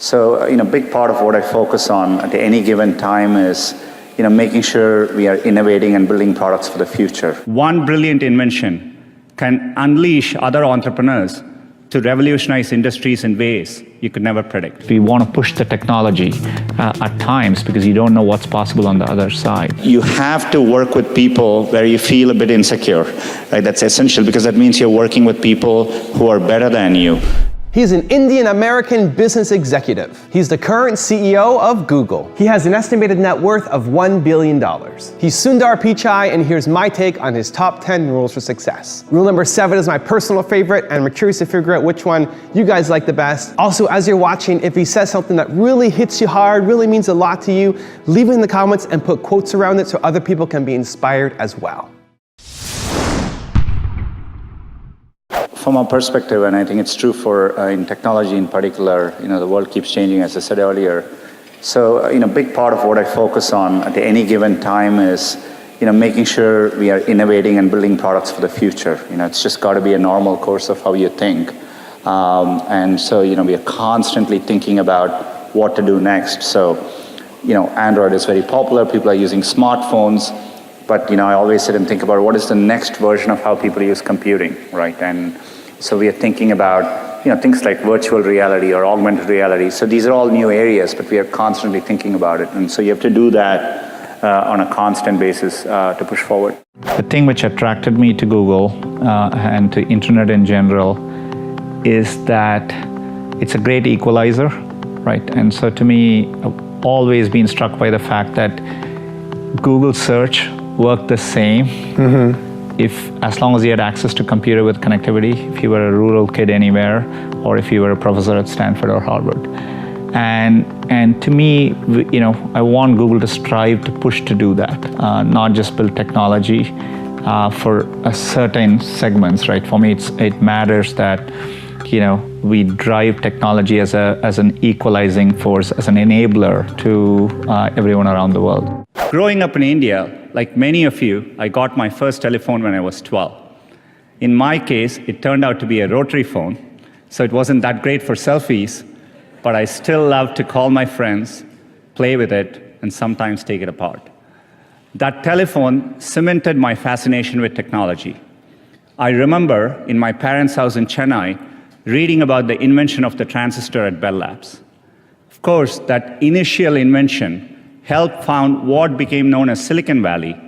So, big part of what I focus on at any given time is, making sure we are innovating and building products for the future. One brilliant invention can unleash other entrepreneurs to revolutionize industries in ways you could never predict. We want to push the technology at times because you don't know what's possible on the other side. You have to work with people where you feel a bit insecure. Right? That's essential because that means you're working with people who are better than you. He's an Indian-American business executive. He's the current CEO of Google. He has an estimated net worth of $1 billion. He's Sundar Pichai, and here's my take on his top 10 rules for success. Rule number 7 is my personal favorite, and I'm curious to figure out which one you guys like the best. Also, as you're watching, if he says something that really hits you hard, really means a lot to you, leave it in the comments and put quotes around it so other people can be inspired as well. From our perspective, and I think it's true for in technology in particular, the world keeps changing, as I said earlier. So, big part of what I focus on at any given time is, making sure we are innovating and building products for the future. It's just got to be a normal course of how you think. And so, we are constantly thinking about what to do next. So, Android is very popular. People are using smartphones. But, I always sit and think about what is the next version of how people use computing, right? And so we are thinking about, things like virtual reality or augmented reality. So these are all new areas, but we are constantly thinking about it. And so you have to do that on a constant basis to push forward. The thing which attracted me to Google and to internet in general is that it's a great equalizer, right? And so to me, I've always been struck by the fact that Google search worked the same as long as you had access to computer with connectivity, if you were a rural kid anywhere, or if you were a professor at Stanford or Harvard. And to me, I want Google to strive to push to do that, not just build technology for a certain segments, right? For me, it matters that we drive technology as an equalizing force, as an enabler to everyone around the world. Growing up in India, like many of you, I got my first telephone when I was 12. In my case, it turned out to be a rotary phone, so it wasn't that great for selfies, but I still loved to call my friends, play with it, and sometimes take it apart. That telephone cemented my fascination with technology. I remember in my parents' house in Chennai, reading about the invention of the transistor at Bell Labs. Of course, that initial invention helped found what became known as Silicon Valley,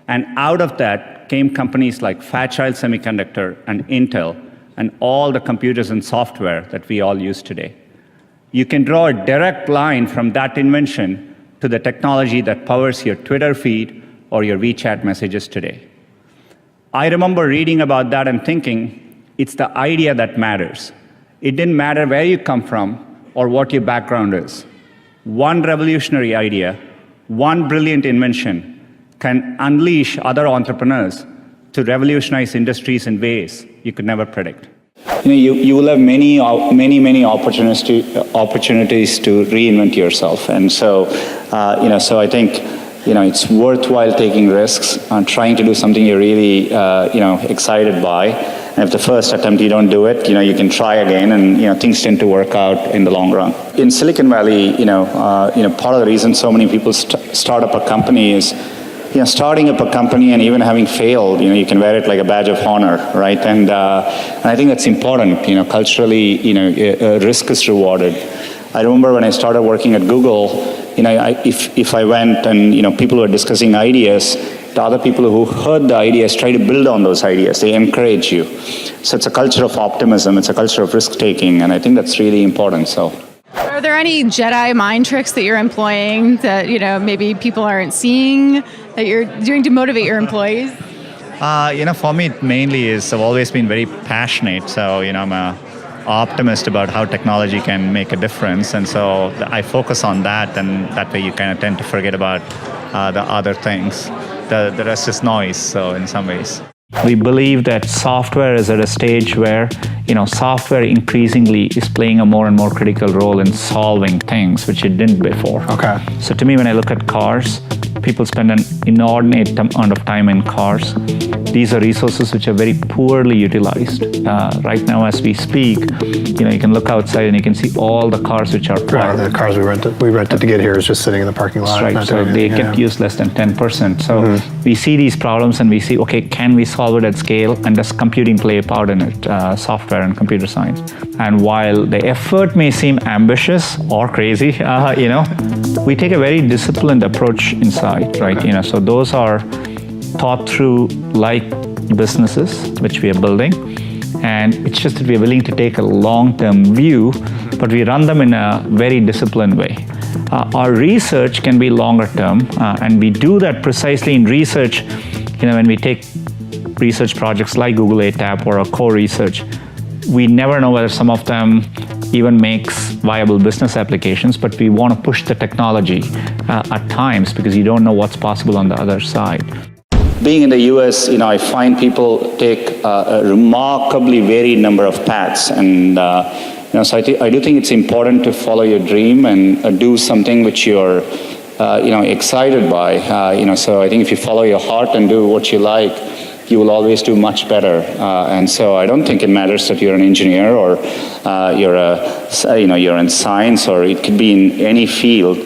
and out of that came companies like Fairchild Semiconductor and Intel, and all the computers and software that we all use today. You can draw a direct line from that invention to the technology that powers your Twitter feed or your WeChat messages today. I remember reading about that and thinking, it's the idea that matters. It didn't matter where you come from or what your background is. One revolutionary idea, one brilliant invention can unleash other entrepreneurs to revolutionize industries in ways you could never predict. You will have many opportunities to reinvent yourself, and so so I think it's worthwhile taking risks and trying to do something you're really excited by. And if the first attempt you don't do it, you can try again, and things tend to work out in the long run. In Silicon Valley, part of the reason so many people start up a company is, starting up a company and even having failed, you can wear it like a badge of honor, right? And I think that's important. Culturally, risk is rewarded. I remember when I started working at Google, if I went and people were discussing ideas, the other people who heard the ideas try to build on those ideas. They encourage you. So it's a culture of optimism. It's a culture of risk-taking, and I think that's really important. So, are there any Jedi mind tricks that you're employing that maybe people aren't seeing that you're doing to motivate your employees? For me, it mainly is I've always been very passionate. So I'm a optimist about how technology can make a difference, and so I focus on that, and that way you kind of tend to forget about the other things. The rest is noise, so in some ways. We believe that software is at a stage where, software increasingly is playing a more and more critical role in solving things which it didn't before. Okay. So to me, when I look at cars, people spend an inordinate amount of time in cars, these are resources which are very poorly utilized. Right now, as we speak, you can look outside and you can see all the cars which are parked. Right, the cars we rented to get here is just sitting in the parking lot. That's right, so they get used less than 10%. So we see these problems and we see, okay, can we solve it at scale? And does computing play a part in it, software and computer science? And while the effort may seem ambitious or crazy, we take a very disciplined approach inside, right? So those are thought through like businesses which we are building, and it's just that we are willing to take a long-term view, but we run them in a very disciplined way. Our research can be longer term, and we do that precisely in research. When we take research projects like Google ATAP or a core research, we never know whether some of them even makes viable business applications, but we want to push the technology at times because you don't know what's possible on the other side. Being in the US, I find people take a remarkably varied number of paths, and so I do think it's important to follow your dream and do something which you're excited by. So I think if you follow your heart and do what you like, you will always do much better. And so I don't think it matters that you're an engineer or you're in science, or it could be in any field.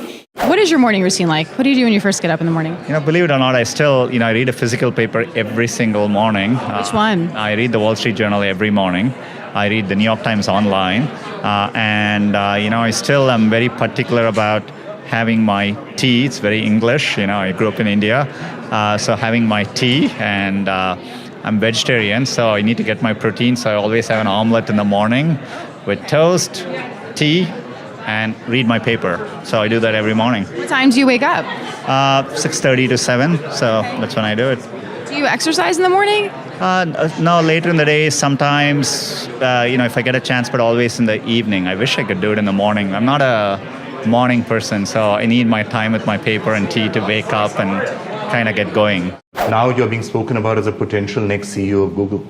What is your morning routine like? What do you do when you first get up in the morning? Believe it or not, I still, I read a physical paper every single morning. Which one? I read the Wall Street Journal every morning. I read the New York Times online. I still am very particular about having my tea. It's very English. I grew up in India. So having my tea, and I'm vegetarian, so I need to get my protein. So I always have an omelet in the morning with toast, tea, and read my paper. So I do that every morning. What time do you wake up? 6:30 to 7, so that's when I do it. Do you exercise in the morning? No, later in the day, sometimes, if I get a chance, but always in the evening. I wish I could do it in the morning. I'm not a morning person, so I need my time with my paper and tea to wake up and kind of get going. Now you're being spoken about as a potential next CEO of Google.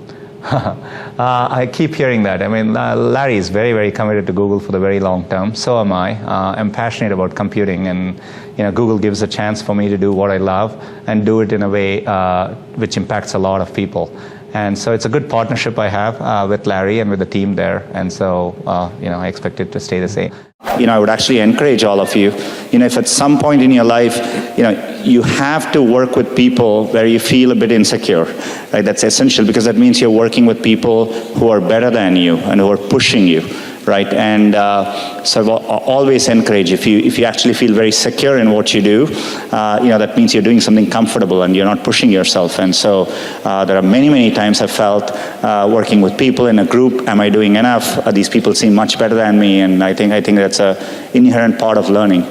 I keep hearing that. Larry is very, very committed to Google for the very long term. So am I. I'm passionate about computing, and Google gives a chance for me to do what I love and do it in a way which impacts a lot of people. And so it's a good partnership I have with Larry and with the team there. And so, I expect it to stay the same. I would actually encourage all of you, if at some point in your life, you have to work with people where you feel a bit insecure, right? That's essential, because that means you're working with people who are better than you and who are pushing you, right? And so I always encourage, if you actually feel very secure in what you do, that means you're doing something comfortable and you're not pushing yourself. And so there are many, many times I've felt working with people in a group, am I doing enough? These people seem much better than me, and I think that's an inherent part of learning.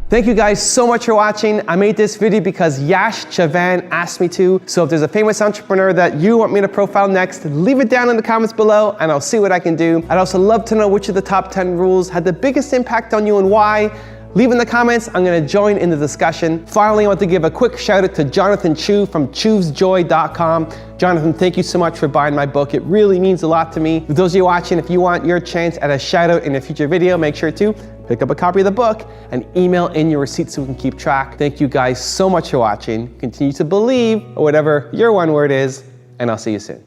Thank you guys so much for watching. I made this video because Yash Chavan asked me to. So if there's a famous entrepreneur that you want me to profile next, leave it down in the comments below and I'll see what I can do. I'd also love to know which of the top 10 rules had the biggest impact on you and why. Leave in the comments, I'm gonna join in the discussion. Finally, I want to give a quick shout out to Jonathan Chu from choosjoy.com. Jonathan, thank you so much for buying my book. It really means a lot to me. For those of you watching, if you want your chance at a shout out in a future video, make sure to pick up a copy of the book and email in your receipts so we can keep track. Thank you guys so much for watching. Continue to believe, or whatever your one word is, and I'll see you soon.